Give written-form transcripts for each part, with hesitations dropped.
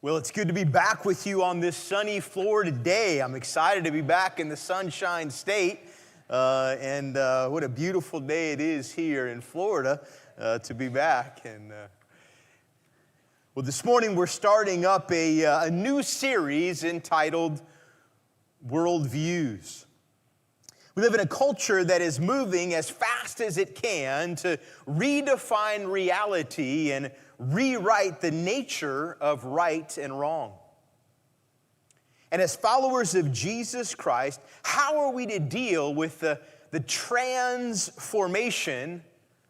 Well, it's good to be back with you on this sunny Florida day. I'm excited to be back in the Sunshine State. And what a beautiful day it is here in Florida to be back. Well, this morning we're starting up a new series entitled Worldviews. We live in a culture that is moving as fast as it can to redefine reality and rewrite the nature of right and wrong. And as followers of Jesus Christ, how are we to deal with the transformation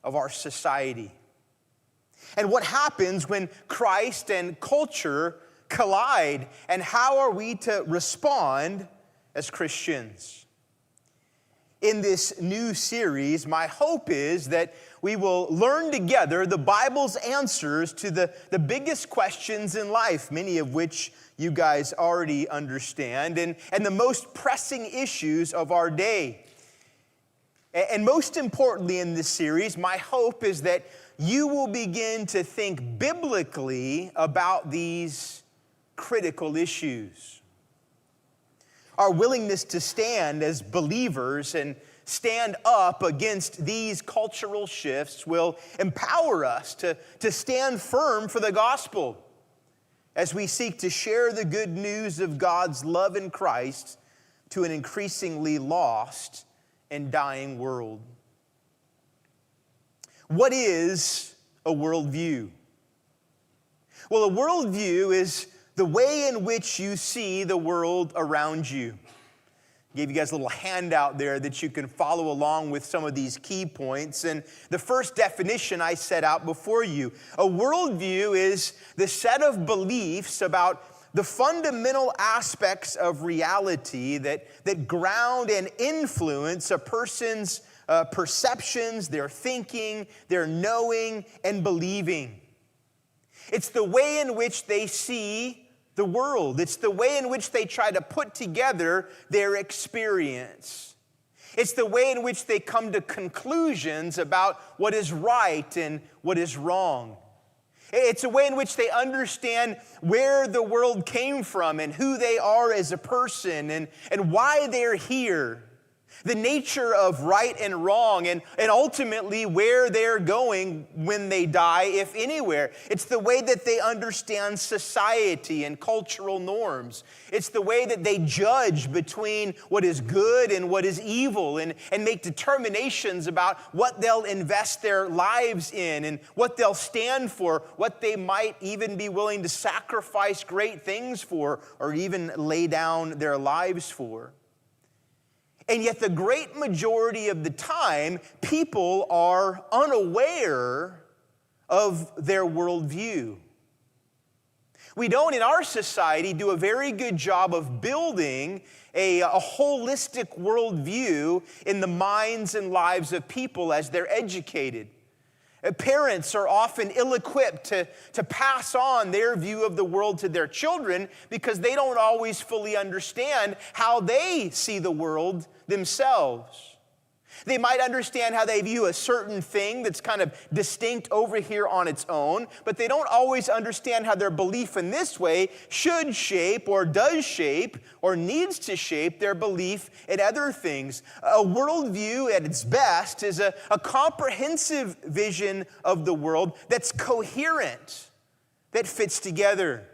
of our society? And what happens when Christ and culture collide? And how are we to respond as Christians? In this new series, my hope is that we will learn together the Bible's answers to the biggest questions in life, many of which you guys already understand, and the most pressing issues of our day. And most importantly in this series, my hope is that you will begin to think biblically about these critical issues. Our willingness to stand as believers and stand up against these cultural shifts will empower us to stand firm for the gospel as we seek to share the good news of God's love in Christ to an increasingly lost and dying world. What is a worldview? Well, a worldview is the way in which you see the world around you. I gave you guys a little handout there that you can follow along with some of these key points. And the first definition I set out before you. A worldview is the set of beliefs about the fundamental aspects of reality that ground and influence a person's perceptions, their thinking, their knowing, and believing. It's the way in which they see the world. It's the way in which they try to put together their experience. It's the way in which they come to conclusions about what is right and what is wrong. It's a way in which they understand where the world came from and who they are as a person and why they're here. The nature of right and wrong, and ultimately where they're going when they die, if anywhere. It's the way that they understand society and cultural norms. It's the way that they judge between what is good and what is evil and make determinations about what they'll invest their lives in and what they'll stand for, what they might even be willing to sacrifice great things for or even lay down their lives for. And yet the great majority of the time, people are unaware of their worldview. We don't, in our society, do a very good job of building a holistic worldview in the minds and lives of people as they're educated. Parents are often ill-equipped to pass on their view of the world to their children because they don't always fully understand how they see the world themselves. They might understand how they view a certain thing that's kind of distinct over here on its own, but they don't always understand how their belief in this way should shape or does shape or needs to shape their belief in other things. A worldview at its best is a comprehensive vision of the world that's coherent, that fits together.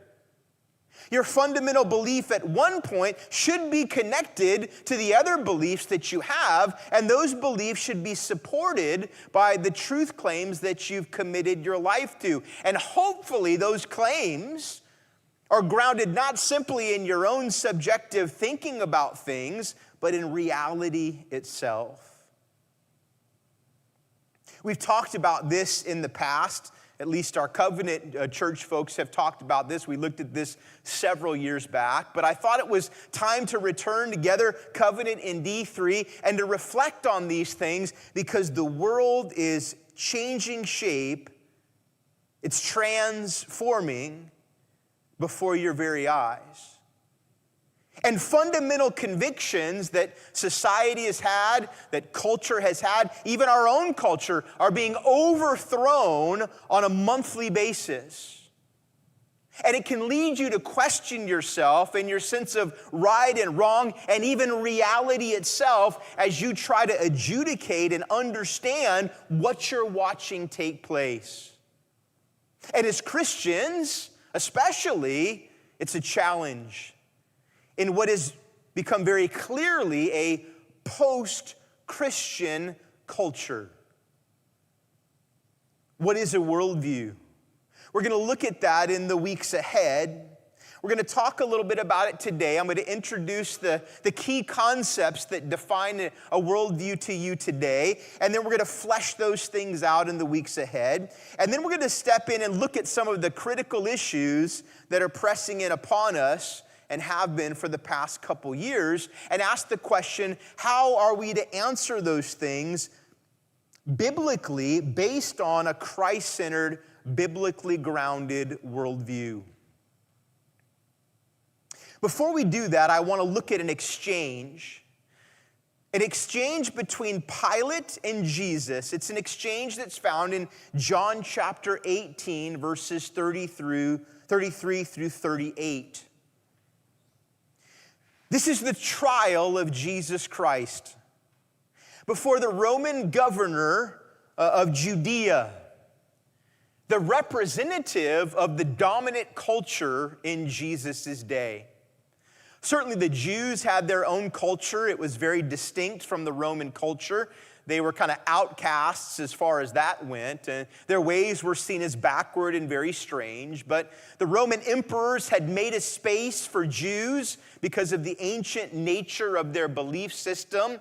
Your fundamental belief at one point should be connected to the other beliefs that you have, and those beliefs should be supported by the truth claims that you've committed your life to. And hopefully those claims are grounded not simply in your own subjective thinking about things, but in reality itself. We've talked about this in the past. At least our Covenant church folks have talked about this. We looked at this several years back. But I thought it was time to return together, Covenant in D3, and to reflect on these things because the world is changing shape. It's transforming before your very eyes. And fundamental convictions that society has had, that culture has had, even our own culture, are being overthrown on a monthly basis. And it can lead you to question yourself and your sense of right and wrong and even reality itself as you try to adjudicate and understand what you're watching take place. And as Christians, especially, it's a challenge in what has become very clearly a post-Christian culture. What is a worldview? We're going to look at that in the weeks ahead. We're going to talk a little bit about it today. I'm going to introduce the key concepts that define a worldview to you today, and then we're going to flesh those things out in the weeks ahead. And then we're going to step in and look at some of the critical issues that are pressing in upon us and have been for the past couple years, and ask the question, how are we to answer those things biblically based on a Christ-centered, biblically grounded worldview? Before we do that, I want to look at an exchange between Pilate and Jesus. It's an exchange that's found in John chapter 18, verses 33 through 38. This is the trial of Jesus Christ before the Roman governor of Judea, the representative of the dominant culture in Jesus' day. Certainly the Jews had their own culture. It was very distinct from the Roman culture. They were kind of outcasts as far as that went. And their ways were seen as backward and very strange. But the Roman emperors had made a space for Jews because of the ancient nature of their belief system.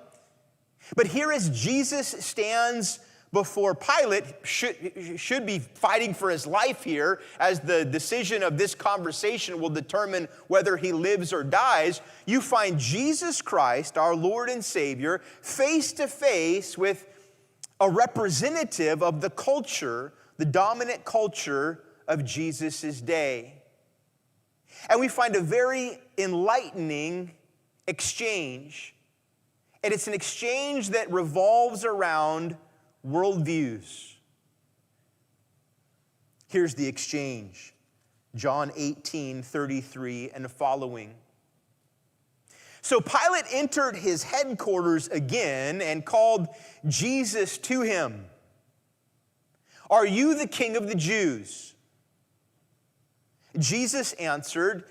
But here as Jesus stands before Pilate, should be fighting for his life here, as the decision of this conversation will determine whether he lives or dies, you find Jesus Christ, our Lord and Savior, face to face with a representative of the culture, the dominant culture of Jesus' day. And we find a very enlightening exchange. And it's an exchange that revolves around worldviews. Here's the exchange. John 18:33 and following. So Pilate entered his headquarters again and called Jesus to him. "Are you the king of the Jews?" Jesus answered,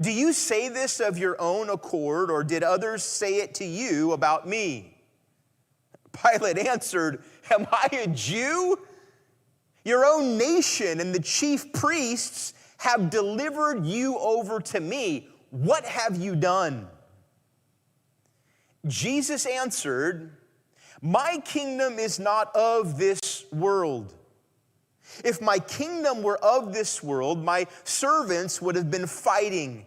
"Do you say this of your own accord, or did others say it to you about me?" Pilate answered, "Am I a Jew? Your own nation and the chief priests have delivered you over to me. What have you done?" Jesus answered, "My kingdom is not of this world. If my kingdom were of this world, my servants would have been fighting,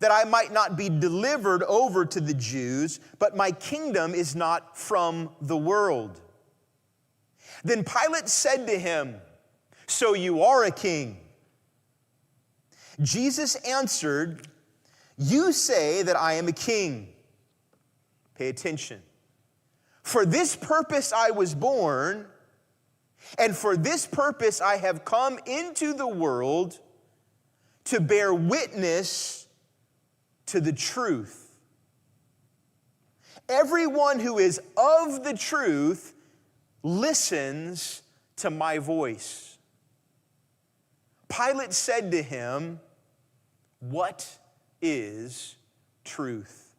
that I might not be delivered over to the Jews, but my kingdom is not from the world." Then Pilate said to him, "So you are a king?" Jesus answered, "You say that I am a king." Pay attention. "For this purpose I was born, and for this purpose I have come into the world, to bear witness to the truth. Everyone who is of the truth listens to my voice." Pilate said to him, "What is truth?"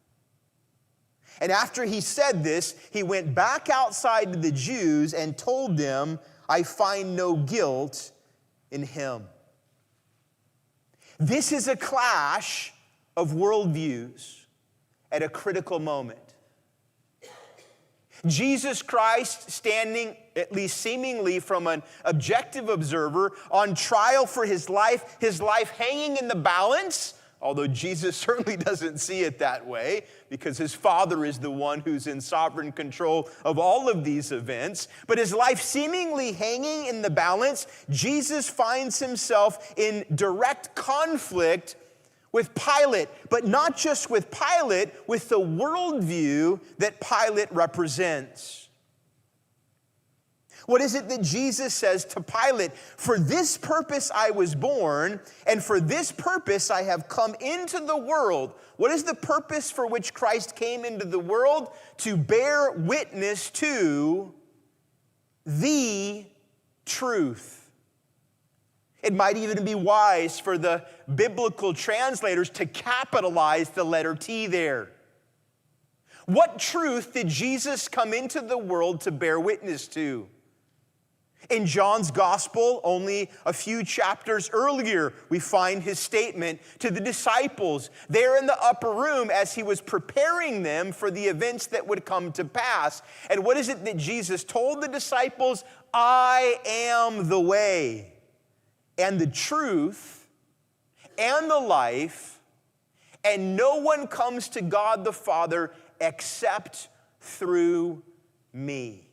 And after he said this, he went back outside to the Jews and told them, "I find no guilt in him." This is a clash of worldviews at a critical moment. Jesus Christ standing, at least seemingly from an objective observer, on trial for his life hanging in the balance, although Jesus certainly doesn't see it that way, because his Father is the one who's in sovereign control of all of these events. But his life seemingly hanging in the balance, Jesus finds himself in direct conflict with Pilate, but not just with Pilate, with the worldview that Pilate represents. What is it that Jesus says to Pilate? For this purpose I was born, and for this purpose I have come into the world. What is the purpose for which Christ came into the world? To bear witness to the truth. It might even be wise for the biblical translators to capitalize the letter T there. What truth did Jesus come into the world to bear witness to? In John's gospel, only a few chapters earlier, we find his statement to the disciples there in the upper room as he was preparing them for the events that would come to pass. And what is it that Jesus told the disciples? I am the way and the truth and the life, and no one comes to God the Father except through me.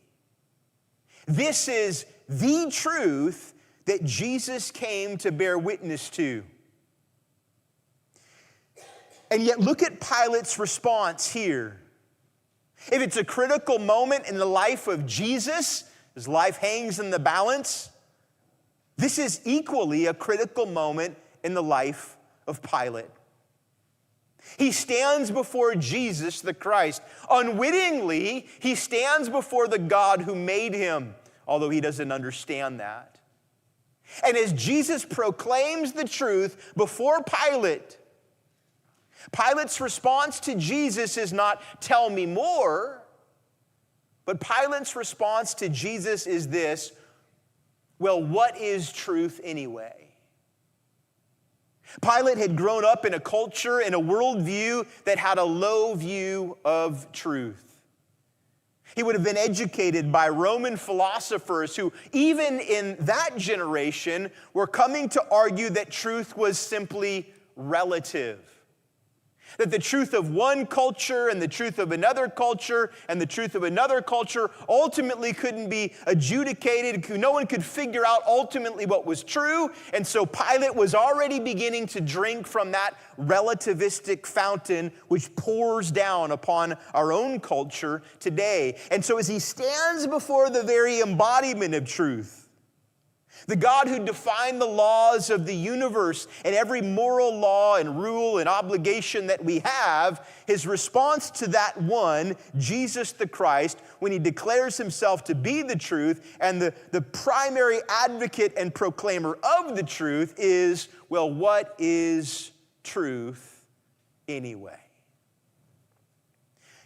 This is the truth that Jesus came to bear witness to. And yet look at Pilate's response here. If it's a critical moment in the life of Jesus, his life hangs in the balance, this is equally a critical moment in the life of Pilate. He stands before Jesus the Christ. Unwittingly, he stands before the God who made him, although he doesn't understand that. And as Jesus proclaims the truth before Pilate, Pilate's response to Jesus is not, tell me more, but Pilate's response to Jesus is this, well, what is truth anyway? Pilate had grown up in a culture, in a worldview that had a low view of truth. He would have been educated by Roman philosophers who, even in that generation, were coming to argue that truth was simply relative. That the truth of one culture and the truth of another culture and the truth of another culture ultimately couldn't be adjudicated. No one could figure out ultimately what was true. And so Pilate was already beginning to drink from that relativistic fountain which pours down upon our own culture today. And so as he stands before the very embodiment of truth, the God who defined the laws of the universe and every moral law and rule and obligation that we have, his response to that one, Jesus the Christ, when he declares himself to be the truth and the primary advocate and proclaimer of the truth is, well, what is truth anyway?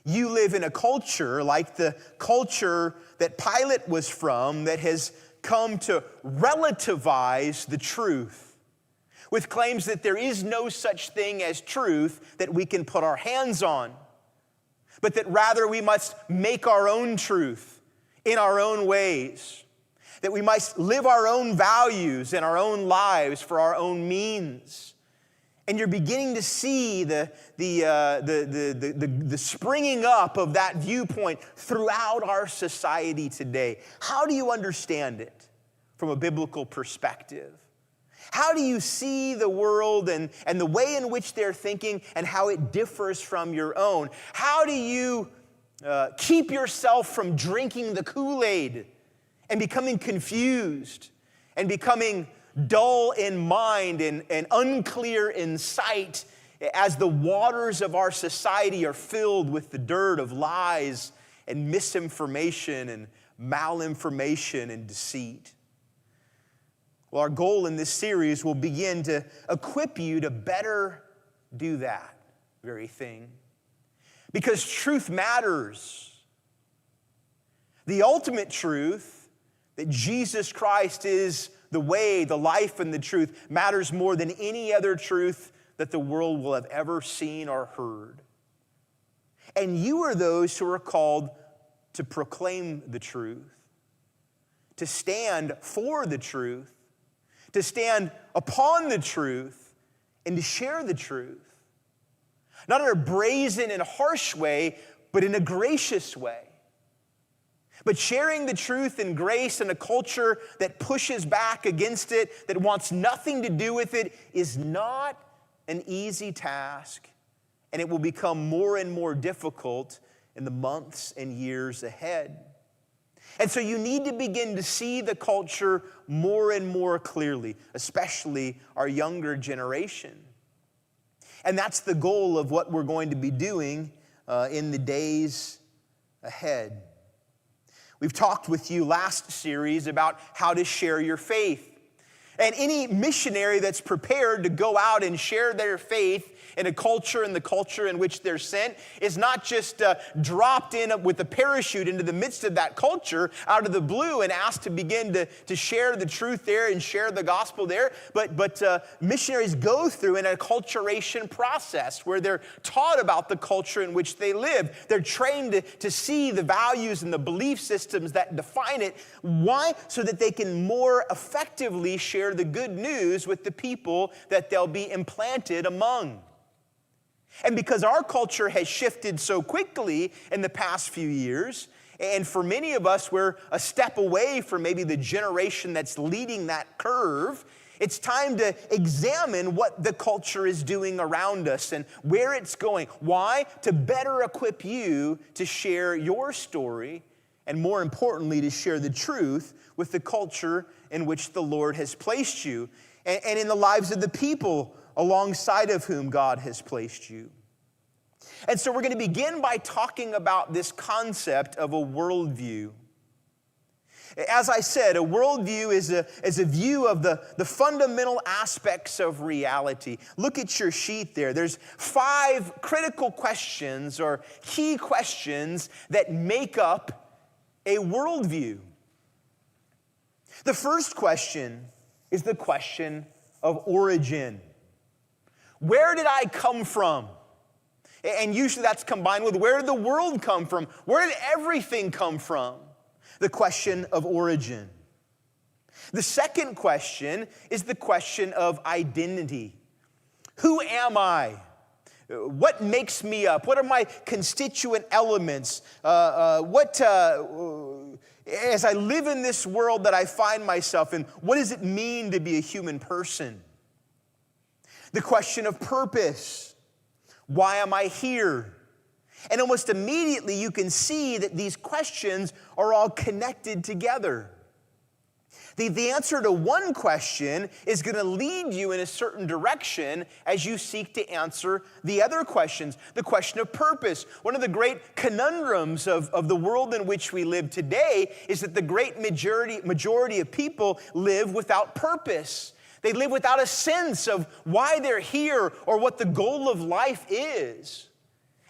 You live in a culture like the culture that Pilate was from that has come to relativize the truth with claims that there is no such thing as truth that we can put our hands on, but that rather we must make our own truth in our own ways, that we must live our own values in our own lives for our own means. And you're beginning to see the springing up of that viewpoint throughout our society today. How do you understand it from a biblical perspective? How do you see the world and the way in which they're thinking and how it differs from your own? How do you keep yourself from drinking the Kool-Aid and becoming confused and becoming dull in mind and unclear in sight as the waters of our society are filled with the dirt of lies and misinformation and malinformation and deceit? Well, our goal in this series will begin to equip you to better do that very thing. Because truth matters. The ultimate truth, that Jesus Christ is the way, the life, and the truth, matters more than any other truth that the world will have ever seen or heard. And you are those who are called to proclaim the truth, to stand for the truth, to stand upon the truth, and to share the truth. Not in a brazen and harsh way, but in a gracious way. But sharing the truth and grace in a culture that pushes back against it, that wants nothing to do with it, is not an easy task, and it will become more and more difficult in the months and years ahead. And so you need to begin to see the culture more and more clearly, especially our younger generation. And that's the goal of what we're going to be doing in the days ahead. We've talked with you last series about how to share your faith. And any missionary that's prepared to go out and share their faith in a culture and the culture in which they're sent is not just dropped in with a parachute into the midst of that culture out of the blue and asked to begin to share the truth there and share the gospel there. But missionaries go through an acculturation process where they're taught about the culture in which they live. They're trained to see the values and the belief systems that define it. Why? So that they can more effectively share the good news with the people that they'll be implanted among. And because our culture has shifted so quickly in the past few years, and for many of us, we're a step away from maybe the generation that's leading that curve, it's time to examine what the culture is doing around us and where it's going. Why? To better equip you to share your story, and more importantly, to share the truth with the culture in which the Lord has placed you, and in the lives of the people alongside of whom God has placed you. And so we're going to begin by talking about this concept of a worldview. As I said, a worldview is a view of the fundamental aspects of reality. Look at your sheet there. There's 5 critical questions or key questions that make up a worldview. The first question is the question of origin. Where did I come from? And usually that's combined with where did the world come from? Where did everything come from? The question of origin. The second question is the question of identity. Who am I? What makes me up? What are my constituent elements? As I live in this world that I find myself in, what does it mean to be a human person? The question of purpose. Why am I here? And almost immediately you can see that these questions are all connected together. The answer to one question is going to lead you in a certain direction as you seek to answer the other questions. The question of purpose. One of the great conundrums of the world in which we live today is that the great majority of people live without purpose. They live without a sense of why they're here or what the goal of life is.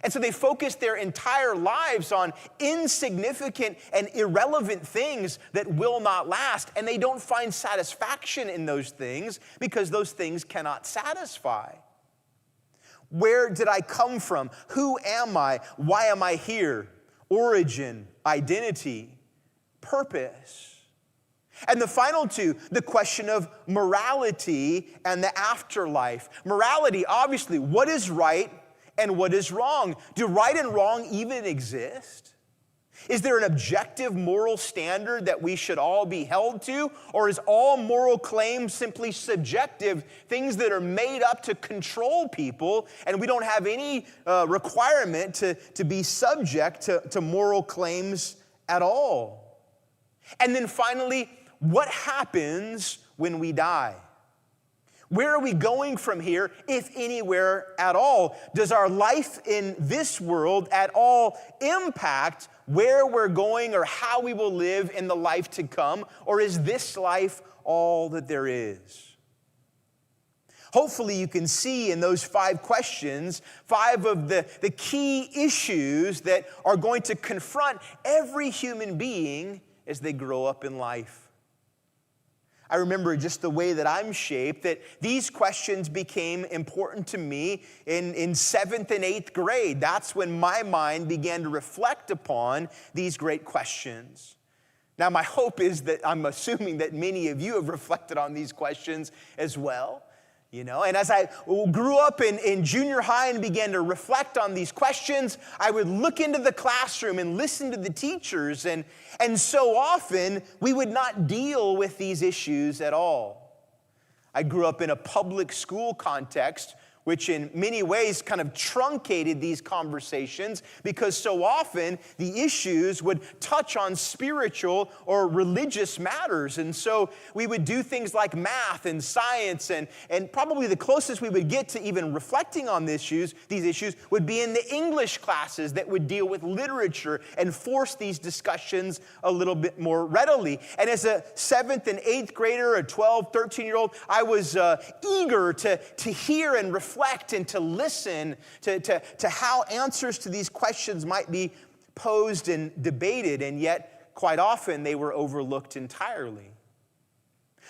And so they focus their entire lives on insignificant and irrelevant things that will not last. And they don't find satisfaction in those things because those things cannot satisfy. Where did I come from? Who am I? Why am I here? Origin, identity, purpose. And the final two, the question of morality and the afterlife. Morality, obviously, what is right and what is wrong? Do right and wrong even exist? Is there an objective moral standard that we should all be held to? Or is all moral claim simply subjective, things that are made up to control people, and we don't have any requirement to be subject to moral claims at all? And then finally, what happens when we die? Where are we going from here, if anywhere at all? Does our life in this world at all impact where we're going or how we will live in the life to come? Or is this life all that there is? Hopefully you can see in those 5 questions, 5 of the key issues that are going to confront every human being as they grow up in life. I remember just the way that I'm shaped, that these questions became important to me in 7th and 8th grade. That's when my mind began to reflect upon these great questions. Now, my hope is that I'm assuming that many of you have reflected on these questions as well. You know, and as I grew up in junior high and began to reflect on these questions, I would look into the classroom and listen to the teachers, and so often we would not deal with these issues at all. I grew up in a public school context which in many ways kind of truncated these conversations because so often the issues would touch on spiritual or religious matters. And so we would do things like math and science, and probably the closest we would get to even reflecting on these issues would be in the English classes that would deal with literature and force these discussions a little bit more readily. And as a 7th and 8th grader, a 12, 13-year-old, I was eager to hear and reflect and to listen to how answers to these questions might be posed and debated, and yet quite often they were overlooked entirely.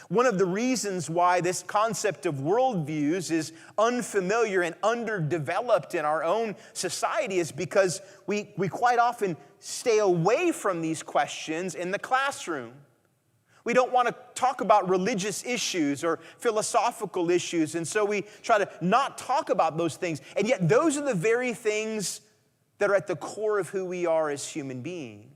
One of the reasons why this concept of worldviews is unfamiliar and underdeveloped in our own society is because we quite often stay away from these questions in the classroom. We don't want to talk about religious issues or philosophical issues, and so we try to not talk about those things. And yet those are the very things that are at the core of who we are as human beings.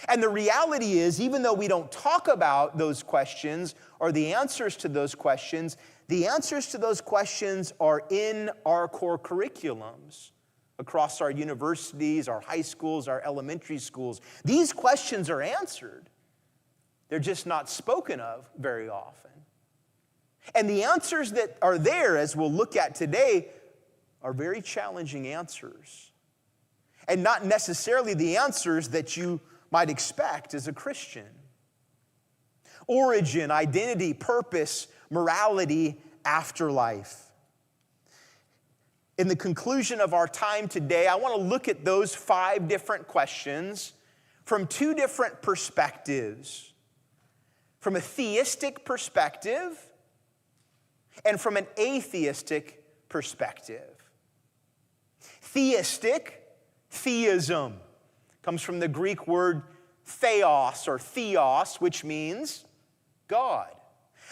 And the reality is, even though we don't talk about those questions or the answers to those questions, the answers to those questions are in our core curriculums across our universities, our high schools, our elementary schools. These questions are answered. They're just not spoken of very often. And the answers that are there, as we'll look at today, are very challenging answers. And not necessarily the answers that you might expect as a Christian. Origin, identity, purpose, morality, afterlife. In the conclusion of our time today, I want to look at those 5 different questions from 2 different perspectives. From a theistic perspective and from an atheistic perspective. Theistic, theism, comes from the Greek word theos or theos, which means God.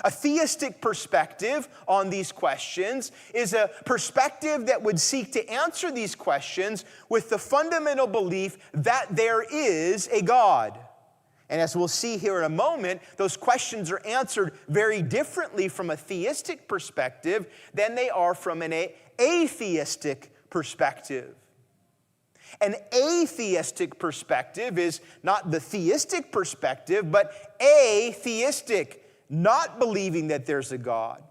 A theistic perspective on these questions is a perspective that would seek to answer these questions with the fundamental belief that there is a God. And as we'll see here in a moment, those questions are answered very differently from a theistic perspective than they are from an atheistic perspective. An atheistic perspective is not the theistic perspective, but atheistic, not believing that there's a God.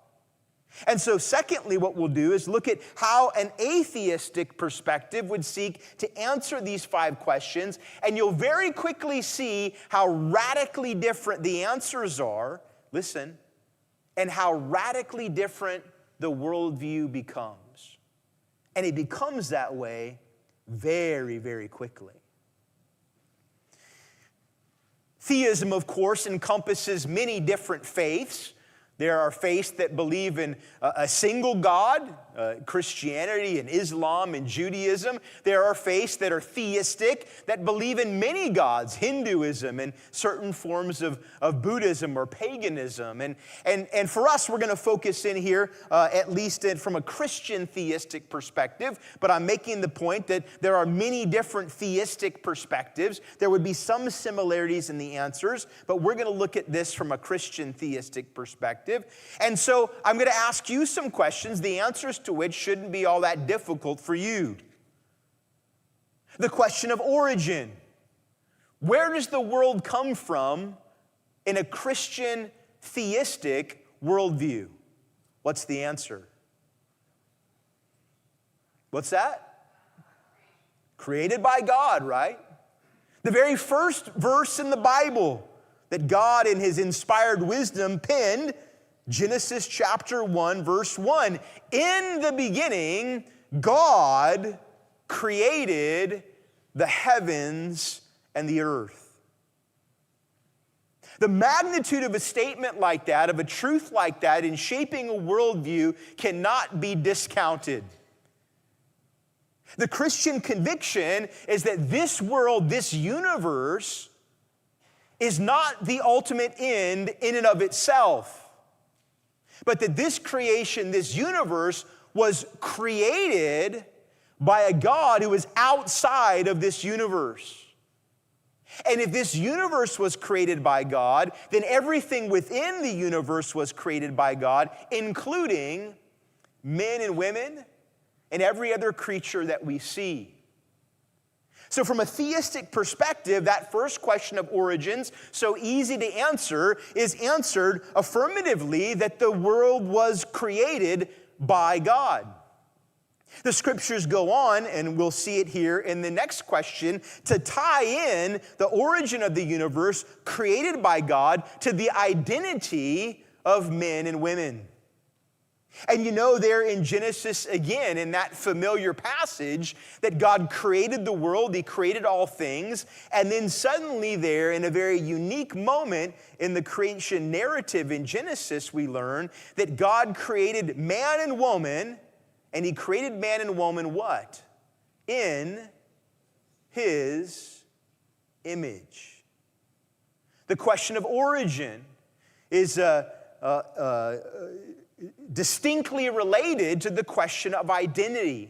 And so secondly, what we'll do is look at how an atheistic perspective would seek to answer these 5 questions, and you'll very quickly see how radically different the answers are, listen, and how radically different the worldview becomes. And it becomes that way very, very quickly. Theism, of course, encompasses many different faiths. There are faiths that believe in a single God, Christianity and Islam and Judaism. There are faiths that are theistic, that believe in many gods, Hinduism and certain forms of Buddhism or paganism. And for us, we're going to focus in here, at least from a Christian theistic perspective, but I'm making the point that there are many different theistic perspectives. There would be some similarities in the answers, but we're going to look at this from a Christian theistic perspective. And so I'm going to ask you some questions, the answers to which shouldn't be all that difficult for you. The question of origin. Where does the world come from in a Christian theistic worldview? What's the answer? What's that? Created by God, right? The very first verse in the Bible that God in His inspired wisdom penned, Genesis chapter 1, verse 1. In the beginning, God created the heavens and the earth. The magnitude of a statement like that, of a truth like that, in shaping a worldview cannot be discounted. The Christian conviction is that this world, this universe, is not the ultimate end in and of itself, but that this creation, this universe, was created by a God who is outside of this universe. And if this universe was created by God, then everything within the universe was created by God, including men and women, and every other creature that we see. So from a theistic perspective, that first question of origins, so easy to answer, is answered affirmatively that the world was created by God. The scriptures go on, and we'll see it here in the next question, to tie in the origin of the universe created by God to the identity of men and women. And you know there in Genesis, again, in that familiar passage, that God created the world, He created all things, and then suddenly there, in a very unique moment in the creation narrative in Genesis, we learn that God created man and woman, and He created man and woman what? In His image. The question of origin is distinctly related to the question of identity.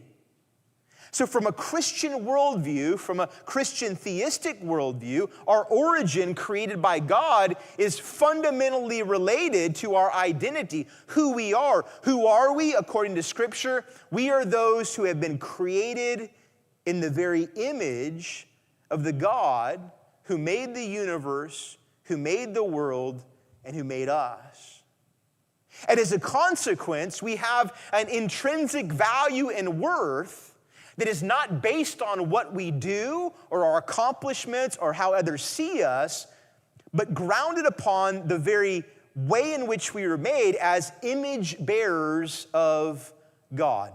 So from a Christian worldview, from a Christian theistic worldview, our origin created by God is fundamentally related to our identity, who we are. Who are we? According to Scripture, we are those who have been created in the very image of the God who made the universe, who made the world, and who made us. And as a consequence, we have an intrinsic value and worth that is not based on what we do or our accomplishments or how others see us, but grounded upon the very way in which we were made as image bearers of God.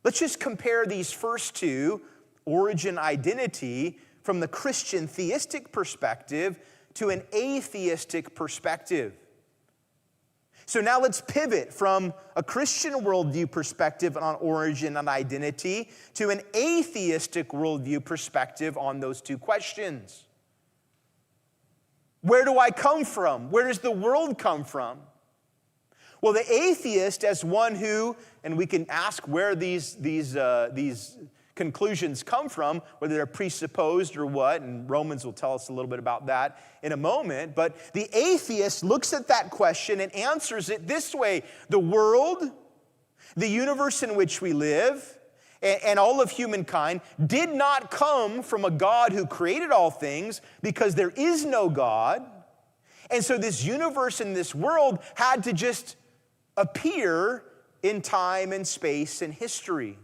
Let's just compare these first two, origin, identity, from the Christian theistic perspective to an atheistic perspective. So now let's pivot from a Christian worldview perspective on origin and identity to an atheistic worldview perspective on those two questions. Where do I come from? Where does the world come from? Well, the atheist, as one who, and we can ask where these conclusions come from, whether they're presupposed or what, and Romans will tell us a little bit about that in a moment, but the atheist looks at that question and answers it this way: the world, the universe in which we live, and all of humankind did not come from a God who created all things, because there is no God, and so this universe and this world had to just appear in time and space and history.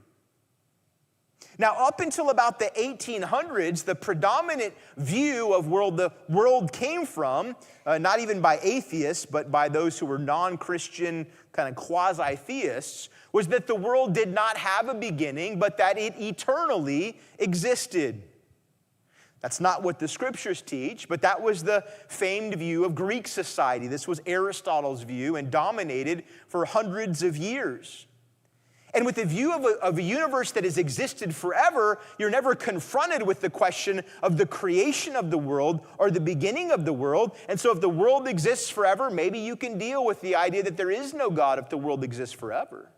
Now, up until about the 1800s, the predominant view of the world came from, not even by atheists, but by those who were non-Christian, kind of quasi-theists, was that the world did not have a beginning, but that it eternally existed. That's not what the scriptures teach, but that was the famed view of Greek society. This was Aristotle's view and dominated for hundreds of years. And with the view of a universe that has existed forever, you're never confronted with the question of the creation of the world or the beginning of the world. And so if the world exists forever, maybe you can deal with the idea that there is no God if the world exists forever.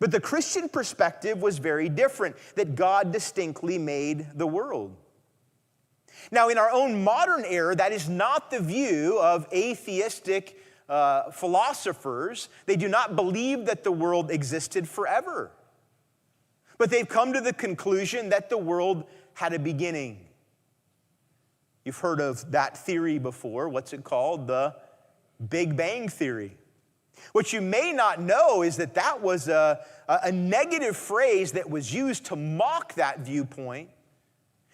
But the Christian perspective was very different, that God distinctly made the world. Now, in our own modern era, that is not the view of atheistic philosophers. They do not believe that the world existed forever. But they've come to the conclusion that the world had a beginning. You've heard of that theory before. What's it called? The Big Bang Theory. What you may not know is that that was a negative phrase that was used to mock that viewpoint,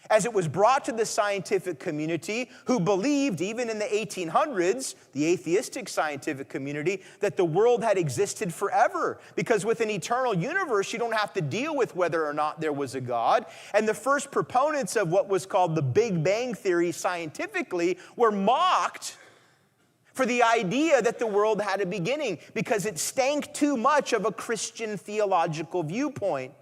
as it was brought to the scientific community, who believed, even in the 1800s, the atheistic scientific community, that the world had existed forever. Because with an eternal universe, you don't have to deal with whether or not there was a God. And the first proponents of what was called the Big Bang Theory scientifically were mocked for the idea that the world had a beginning, because it stank too much of a Christian theological viewpoint.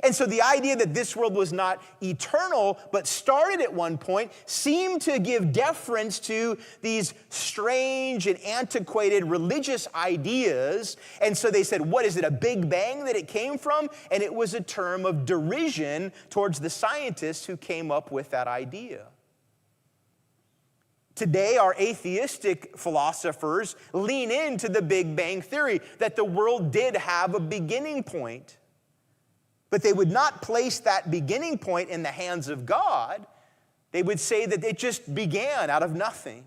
And so the idea that this world was not eternal, but started at one point, seemed to give deference to these strange and antiquated religious ideas. And so they said, what is it, a Big Bang that it came from? And it was a term of derision towards the scientists who came up with that idea. Today, our atheistic philosophers lean into the Big Bang Theory, that the world did have a beginning point. But they would not place that beginning point in the hands of God. They would say that it just began out of nothing.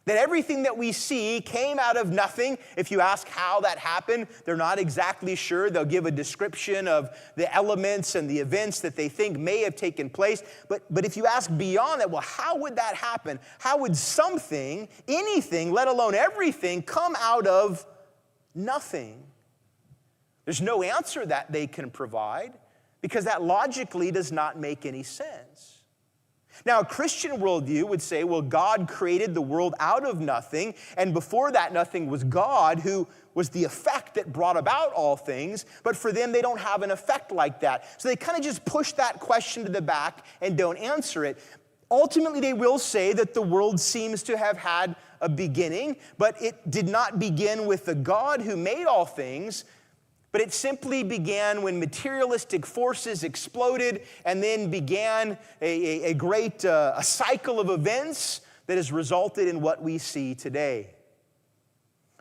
That everything that we see came out of nothing. If you ask how that happened, they're not exactly sure. They'll give a description of the elements and the events that they think may have taken place. But if you ask beyond that, well, how would that happen? How would something, anything, let alone everything, come out of nothing? There's no answer that they can provide because that logically does not make any sense. Now, a Christian worldview would say, well, God created the world out of nothing, and before that nothing was God, who was the effect that brought about all things, but for them, they don't have an effect like that. So they kind of just push that question to the back and don't answer it. Ultimately, they will say that the world seems to have had a beginning, but it did not begin with the God who made all things, but it simply began when materialistic forces exploded and then began a great cycle of events that has resulted in what we see today.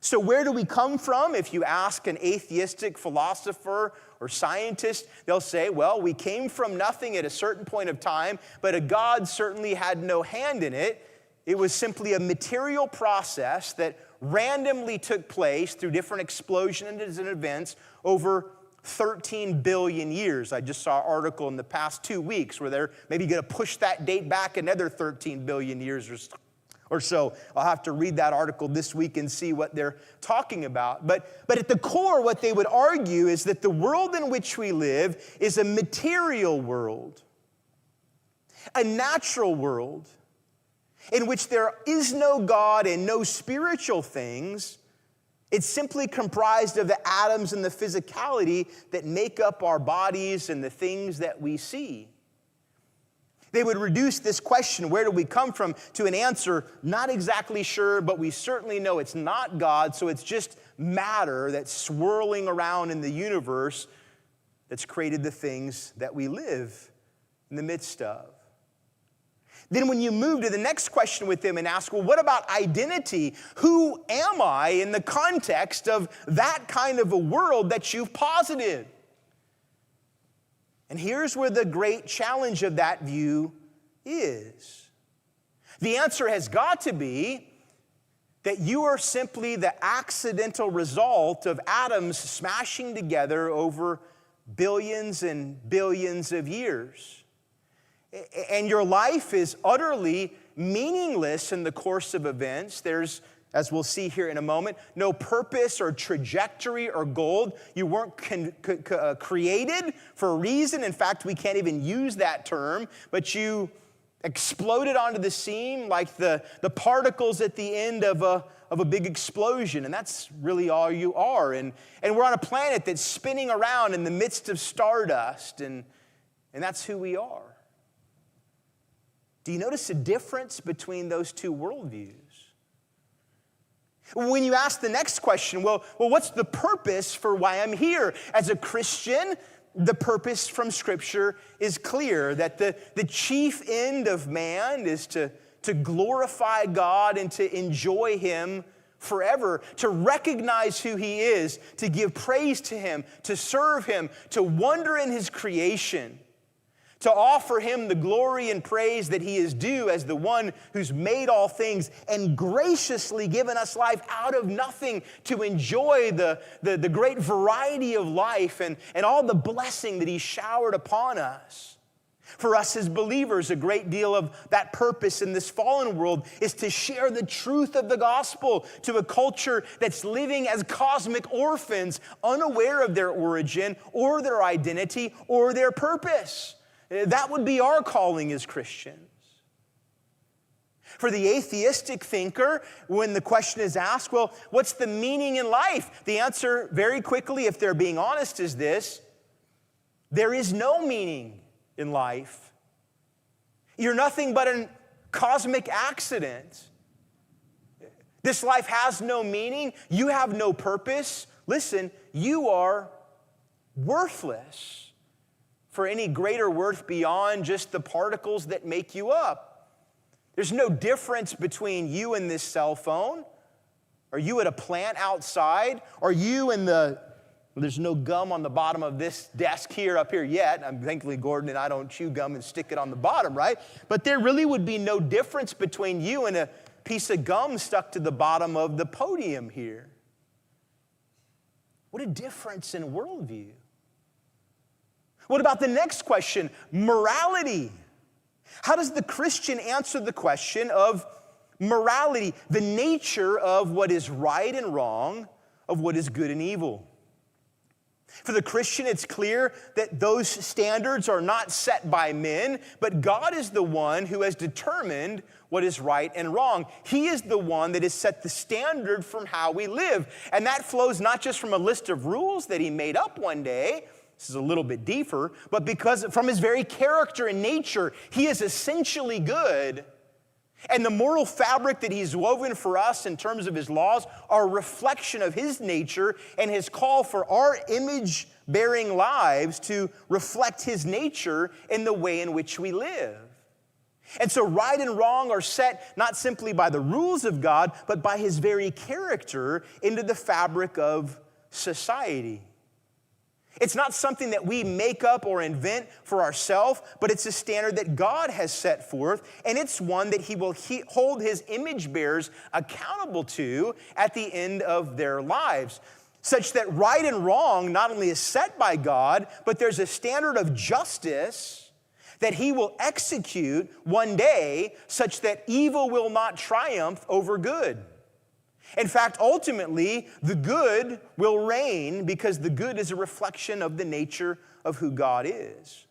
So where do we come from? If you ask an atheistic philosopher or scientist, they'll say, well, we came from nothing at a certain point of time, but a God certainly had no hand in it. It was simply a material process that randomly took place through different explosions and events over 13 billion years. I just saw an article in the past 2 weeks where they're maybe going to push that date back another 13 billion years or so. I'll have to read that article this week and see what they're talking about. But at the core, what they would argue is that the world in which we live is a material world, a natural world, in which there is no God and no spiritual things. It's simply comprised of the atoms and the physicality that make up our bodies and the things that we see. They would reduce this question, where do we come from, to an answer, not exactly sure, but we certainly know it's not God, so it's just matter that's swirling around in the universe that's created the things that we live in the midst of. Then when you move to the next question with them and ask, well, what about identity? Who am I in the context of that kind of a world that you've posited? And here's where the great challenge of that view is. The answer has got to be that you are simply the accidental result of atoms smashing together over billions and billions of years. And your life is utterly meaningless in the course of events. There's, as we'll see here in a moment, no purpose or trajectory or goal. You weren't created for a reason. In fact, we can't even use that term, but you exploded onto the scene like the particles at the end of a big explosion, and that's really all you are. And we're on a planet that's spinning around in the midst of stardust, and that's who we are. Do you notice a difference between those two worldviews? When you ask the next question, well, what's the purpose for why I'm here? As a Christian, the purpose from Scripture is clear, that the chief end of man is to glorify God and to enjoy Him forever, to recognize who He is, to give praise to Him, to serve Him, to wonder in His creation, to offer Him the glory and praise that He is due as the one who's made all things and graciously given us life out of nothing, to enjoy the great variety of life and all the blessing that He showered upon us. For us as believers, a great deal of that purpose in this fallen world is to share the truth of the gospel to a culture that's living as cosmic orphans, unaware of their origin or their identity or their purpose. That would be our calling as Christians. For the atheistic thinker, when the question is asked, well, what's the meaning in life? The answer very quickly, if they're being honest, is this: there is no meaning in life. You're nothing but a cosmic accident. This life has no meaning. You have no purpose. Listen, you are worthless for any greater worth beyond just the particles that make you up. There's no difference between you and this cell phone, or you at a plant outside, or you and there's no gum on the bottom of this desk here, up here yet. Thankfully, Gordon and I don't chew gum and stick it on the bottom, right? But there really would be no difference between you and a piece of gum stuck to the bottom of the podium here. What a difference in worldview. What about the next question? Morality. How does the Christian answer the question of morality, the nature of what is right and wrong, of what is good and evil? For the Christian, it's clear that those standards are not set by men, but God is the one who has determined what is right and wrong. He is the one that has set the standard from how we live. And that flows not just from a list of rules that he made up one day, this is a little bit deeper, but because from his very character and nature, he is essentially good. And the moral fabric that he's woven for us in terms of his laws are a reflection of his nature and his call for our image-bearing lives to reflect his nature in the way in which we live. And so right and wrong are set not simply by the rules of God, but by his very character into the fabric of society. It's not something that we make up or invent for ourselves, but it's a standard that God has set forth, and it's one that he will hold his image bearers accountable to at the end of their lives, such that right and wrong not only is set by God, but there's a standard of justice that he will execute one day such that evil will not triumph over good. In fact, ultimately, the good will reign because the good is a reflection of the nature of who God is.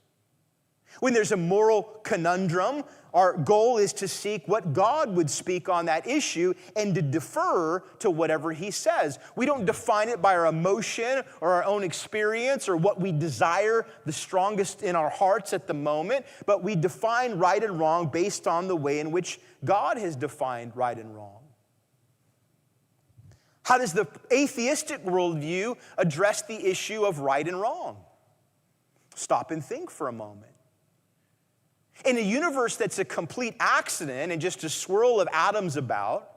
When there's a moral conundrum, our goal is to seek what God would speak on that issue and to defer to whatever he says. We don't define it by our emotion or our own experience or what we desire the strongest in our hearts at the moment, but we define right and wrong based on the way in which God has defined right and wrong. How does the atheistic worldview address the issue of right and wrong? Stop and think for a moment. In a universe that's a complete accident and just a swirl of atoms about,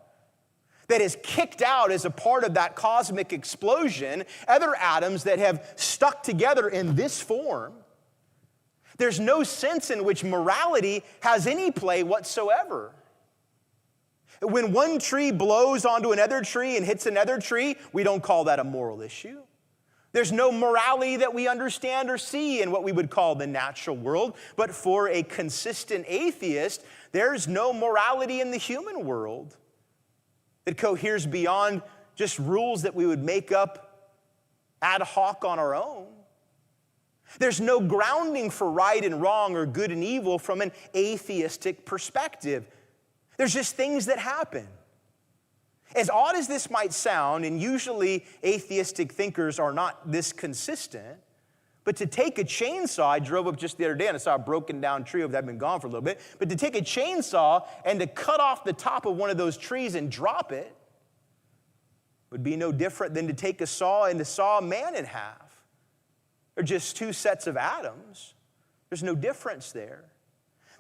that is kicked out as a part of that cosmic explosion, other atoms that have stuck together in this form, there's no sense in which morality has any play whatsoever. When one tree blows onto another tree and hits another tree, we don't call that a moral issue. There's no morality that we understand or see in what we would call the natural world. But for a consistent atheist, there's no morality in the human world that coheres beyond just rules that we would make up ad hoc on our own. There's no grounding for right and wrong or good and evil from an atheistic perspective. There's just things that happen. As odd as this might sound, and usually atheistic thinkers are not this consistent, but to take a chainsaw, I drove up just the other day and I saw a broken down tree that had been gone for a little bit, but to take a chainsaw and to cut off the top of one of those trees and drop it would be no different than to take a saw and to saw a man in half. They're just two sets of atoms. There's no difference there.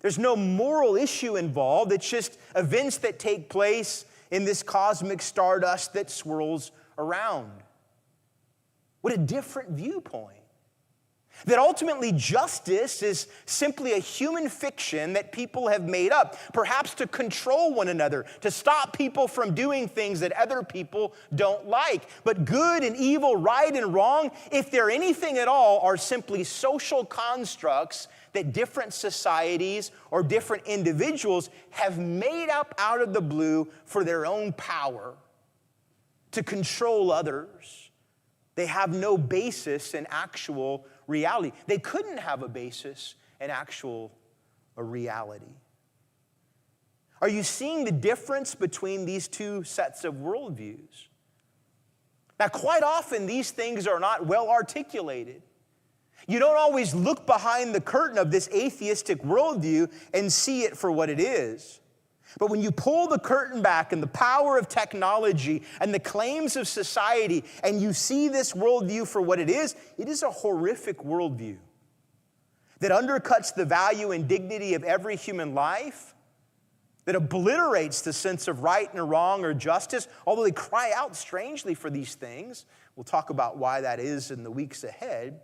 There's no moral issue involved. It's just events that take place in this cosmic stardust that swirls around. What a different viewpoint. That ultimately justice is simply a human fiction that people have made up, perhaps to control one another, to stop people from doing things that other people don't like. But good and evil, right and wrong, if they're anything at all, are simply social constructs that different societies or different individuals have made up out of the blue for their own power to control others. They have no basis in actual reality. They couldn't have a basis in actual reality. Are you seeing the difference between these two sets of worldviews? Now, quite often, these things are not well articulated. You don't always look behind the curtain of this atheistic worldview and see it for what it is. But when you pull the curtain back and the power of technology and the claims of society and you see this worldview for what it is a horrific worldview that undercuts the value and dignity of every human life that obliterates the sense of right and wrong or justice, although they cry out strangely for these things. We'll talk about why that is in the weeks ahead.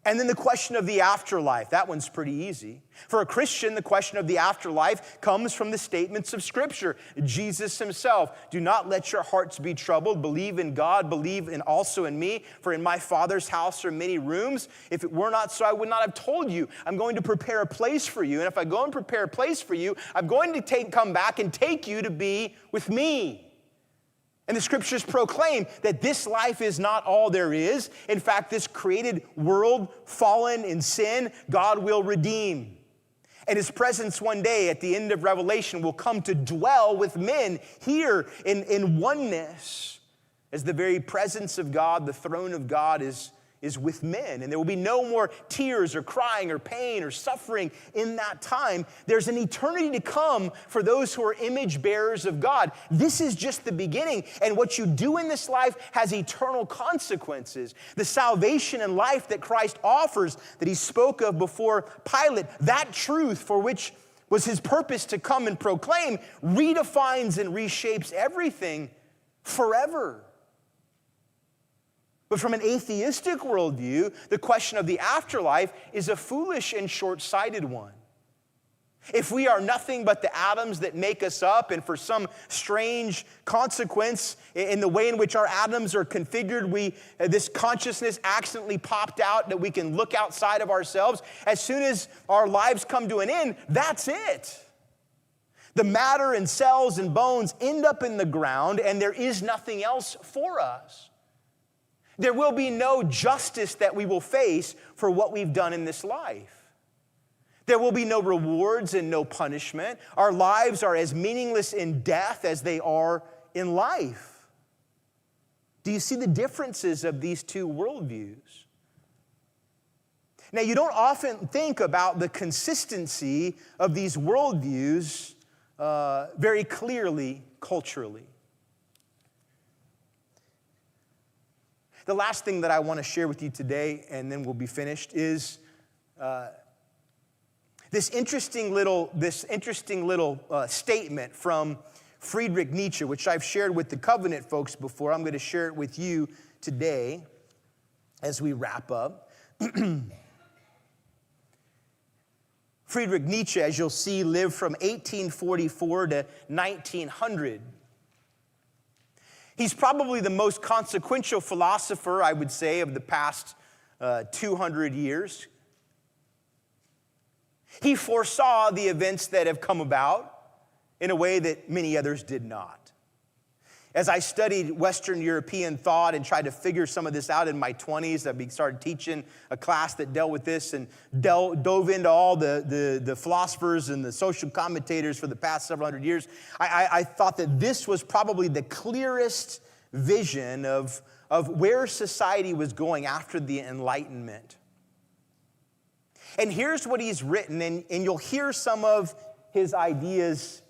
And then the question of the afterlife, that one's pretty easy. For a Christian, the question of the afterlife comes from the statements of Scripture. Jesus himself, do not let your hearts be troubled. Believe in God, believe in also in me. For in my Father's house are many rooms. If it were not so, I would not have told you. I'm going to prepare a place for you. And if I go and prepare a place for you, I'm going to come back and take you to be with me. And the Scriptures proclaim that this life is not all there is. In fact, this created world, fallen in sin, God will redeem. And his presence one day at the end of Revelation will come to dwell with men here in oneness. As the very presence of God, the throne of God is with men. And there will be no more tears or crying or pain or suffering in that time. There's an eternity to come for those who are image bearers of God. This is just the beginning. And what you do in this life has eternal consequences. The salvation and life that Christ offers, that he spoke of before Pilate, that truth for which was his purpose to come and proclaim, redefines and reshapes everything forever. But from an atheistic worldview, the question of the afterlife is a foolish and short-sighted one. If we are nothing but the atoms that make us up, and for some strange consequence in the way in which our atoms are configured, this consciousness accidentally popped out that we can look outside of ourselves. As soon as our lives come to an end, that's it. The matter and cells and bones end up in the ground, and there is nothing else for us. There will be no justice that we will face for what we've done in this life. There will be no rewards and no punishment. Our lives are as meaningless in death as they are in life. Do you see the differences of these two worldviews? Now, you don't often think about the consistency of these worldviews very clearly culturally. The last thing that I want to share with you today, and then we'll be finished, is this interesting little statement from Friedrich Nietzsche, which I've shared with the Covenant folks before. I'm going to share it with you today as we wrap up. Friedrich Nietzsche, as you'll see, lived from 1844 to 1900. He's probably the most consequential philosopher, I would say, of the past 200 years. He foresaw the events that have come about in a way that many others did not. As I studied Western European thought and tried to figure some of this out in my 20s, I started teaching a class that dealt with this and dove into all the philosophers and the social commentators for the past several hundred years. I thought that this was probably the clearest vision of where society was going after the Enlightenment. And here's what he's written, and you'll hear some of his ideas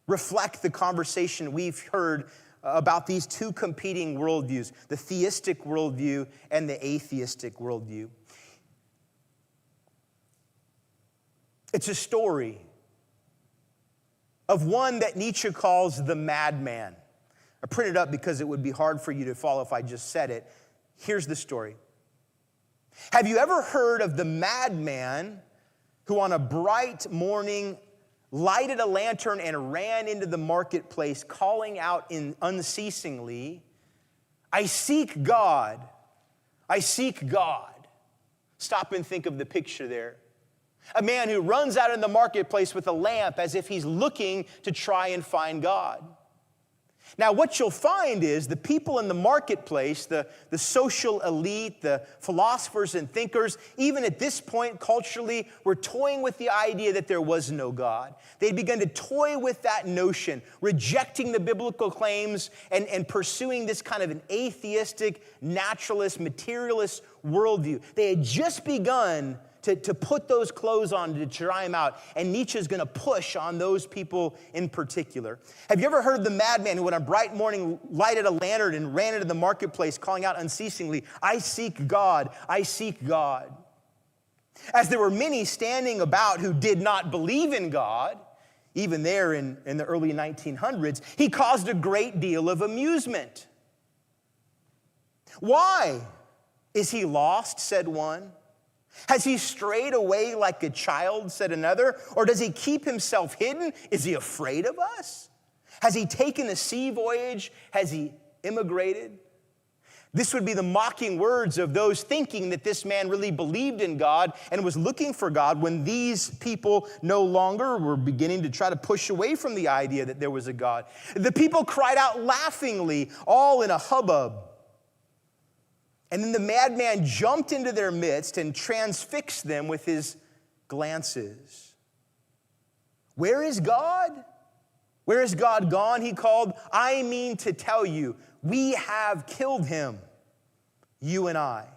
reflect the conversation we've heard about these two competing worldviews, the theistic worldview and the atheistic worldview. It's a story of one that Nietzsche calls the madman. I printed it up because it would be hard for you to follow if I just said it. Here's the story. Have you ever heard of the madman who on a bright morning lighted a lantern and ran into the marketplace, calling out unceasingly, "I seek God, I seek God"? Stop and think of the picture there. A man who runs out in the marketplace with a lamp as if he's looking to try and find God. Now, what you'll find is the people in the marketplace, the social elite, the philosophers and thinkers, even at this point culturally, were toying with the idea that there was no God. They'd begun to toy with that notion, rejecting the biblical claims and pursuing this kind of an atheistic, naturalist, materialist worldview. They had just begun to put those clothes on to try them out. And Nietzsche's going to push on those people in particular. Have you ever heard of the madman who on a bright morning lighted a lantern and ran into the marketplace calling out unceasingly, "I seek God, I seek God"? As there were many standing about who did not believe in God, even there in the early 1900s, he caused a great deal of amusement. Why is he lost, said one. Has he strayed away like a child, said another? Or does he keep himself hidden? Is he afraid of us? Has he taken a sea voyage? Has he immigrated? This would be the mocking words of those thinking that this man really believed in God and was looking for God when these people no longer were beginning to try to push away from the idea that there was a God. The people cried out laughingly, all in a hubbub. And then the madman jumped into their midst and transfixed them with his glances. Where is God? Where is God gone? He called. I mean to tell you, we have killed him, you and I.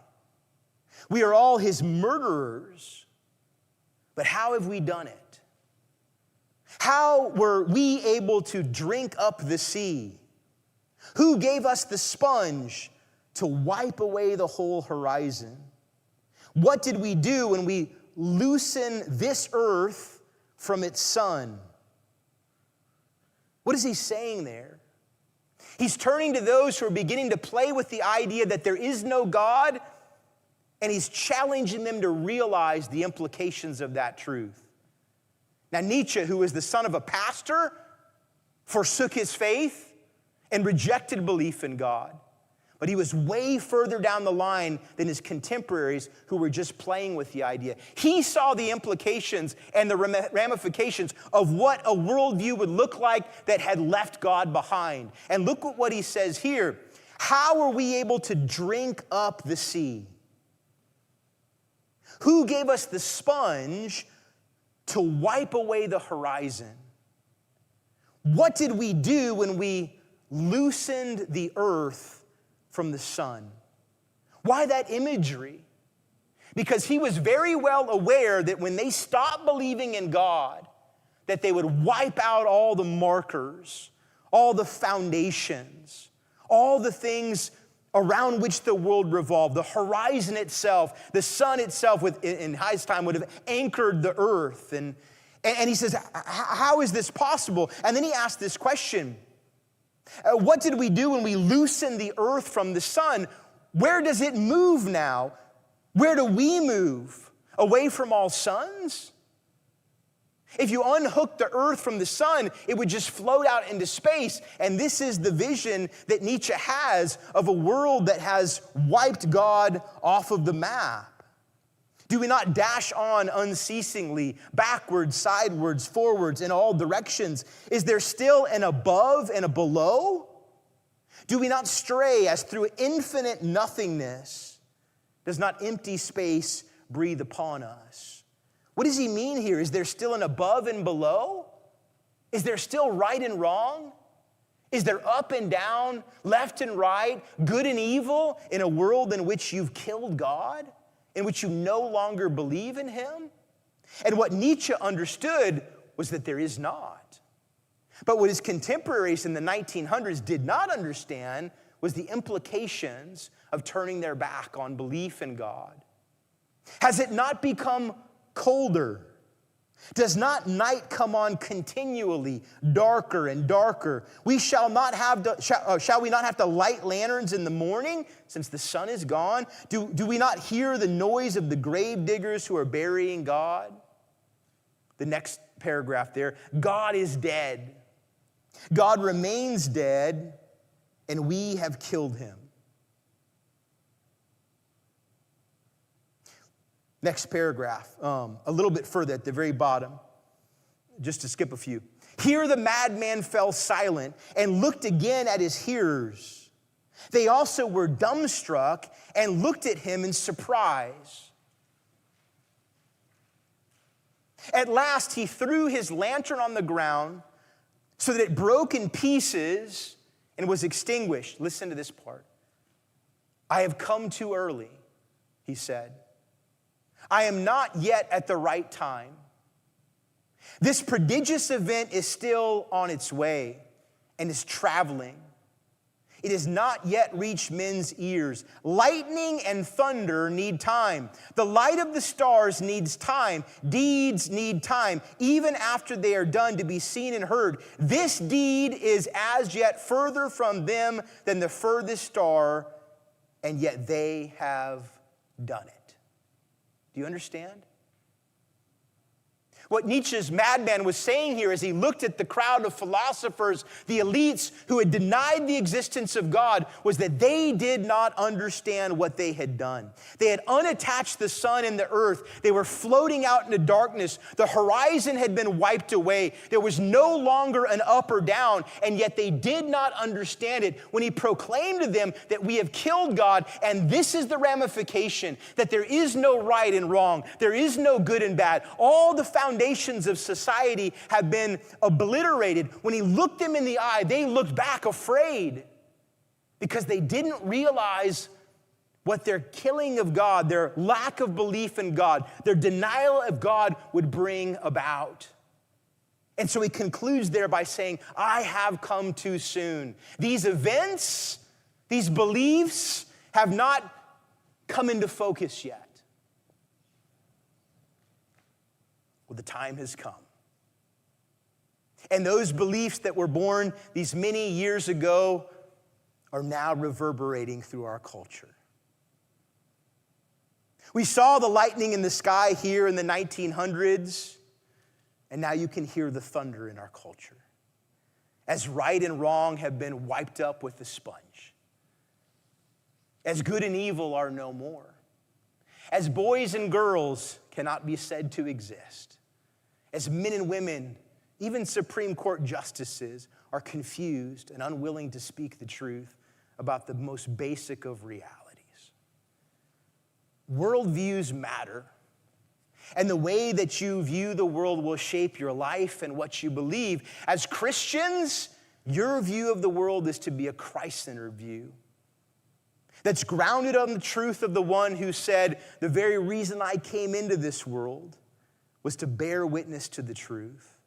We are all his murderers. But how have we done it? How were we able to drink up the sea? Who gave us the sponge to wipe away the whole horizon? What did we do when we loosened this earth from its sun? What is he saying there? He's turning to those who are beginning to play with the idea that there is no God, and he's challenging them to realize the implications of that truth. Now, Nietzsche, who was the son of a pastor, forsook his faith and rejected belief in God. But he was way further down the line than his contemporaries who were just playing with the idea. He saw the implications and the ramifications of what a worldview would look like that had left God behind. And look at what he says here. How are we able to drink up the sea? Who gave us the sponge to wipe away the horizon? What did we do when we loosened the earth from the sun? Why that imagery? Because he was very well aware that when they stopped believing in God, that they would wipe out all the markers, all the foundations, all the things around which the world revolved, the horizon itself, the sun itself in his time would have anchored the earth. And he says, how is this possible? And then he asked this question. What did we do when we loosened the earth from the sun? Where does it move now? Where do we move? Away from all suns? If you unhook the earth from the sun, it would just float out into space. And this is the vision that Nietzsche has of a world that has wiped God off of the map. Do we not dash on unceasingly, backwards, sidewards, forwards, in all directions? Is there still an above and a below? Do we not stray as through infinite nothingness? Does not empty space breathe upon us? What does he mean here? Is there still an above and below? Is there still right and wrong? Is there up and down, left and right, good and evil in a world in which you've killed God? In which you no longer believe in him? And what Nietzsche understood was that there is not. But what his contemporaries in the 1900s did not understand was the implications of turning their back on belief in God. Has it not become colder? Does not night come on continually, darker and darker? Shall we not have to light lanterns in the morning since the sun is gone? Do we not hear the noise of the grave diggers who are burying God? The next paragraph there, God is dead. God remains dead, and we have killed him. Next paragraph, a little bit further at the very bottom, just to skip a few. Here the madman fell silent and looked again at his hearers. They also were dumbstruck and looked at him in surprise. At last he threw his lantern on the ground so that it broke in pieces and was extinguished. Listen to this part. I have come too early, he said. I am not yet at the right time. This prodigious event is still on its way and is traveling. It has not yet reached men's ears. Lightning and thunder need time. The light of the stars needs time. Deeds need time, even after they are done, to be seen and heard. This deed is as yet further from them than the furthest star, and yet they have done it. Do you understand? What Nietzsche's madman was saying here as he looked at the crowd of philosophers, the elites who had denied the existence of God, was that they did not understand what they had done. They had unattached the sun and the earth. They were floating out into darkness. The horizon had been wiped away. There was no longer an up or down, and yet they did not understand it when he proclaimed to them that we have killed God, and this is the ramification, that there is no right and wrong. There is no good and bad. All the foundations of society have been obliterated. When he looked them in the eye, they looked back afraid because they didn't realize what their killing of God, their lack of belief in God, their denial of God would bring about. And so he concludes there by saying, I have come too soon. These events, these beliefs have not come into focus yet. Well, the time has come. And those beliefs that were born these many years ago are now reverberating through our culture. We saw the lightning in the sky here in the 1900s, and now you can hear the thunder in our culture, as right and wrong have been wiped up with a sponge, as good and evil are no more, as boys and girls cannot be said to exist, as men and women, even Supreme Court justices, are confused and unwilling to speak the truth about the most basic of realities. Worldviews matter, and the way that you view the world will shape your life and what you believe. As Christians, your view of the world is to be a Christ-centered view that's grounded on the truth of the one who said, the very reason I came into this world was to bear witness to the truth.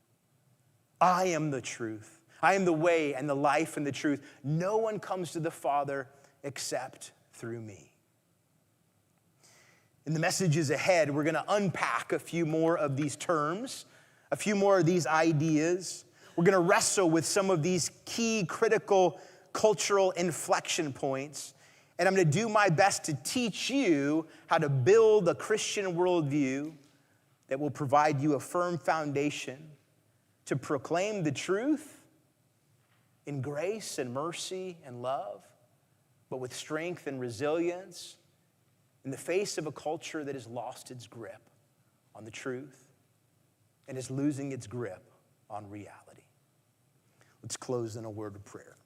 I am the truth. I am the way and the life and the truth. No one comes to the Father except through me. In the messages ahead, we're going to unpack a few more of these terms, a few more of these ideas. We're going to wrestle with some of these key critical cultural inflection points. And I'm going to do my best to teach you how to build a Christian worldview that will provide you a firm foundation to proclaim the truth in grace and mercy and love, but with strength and resilience in the face of a culture that has lost its grip on the truth and is losing its grip on reality. Let's close in a word of prayer.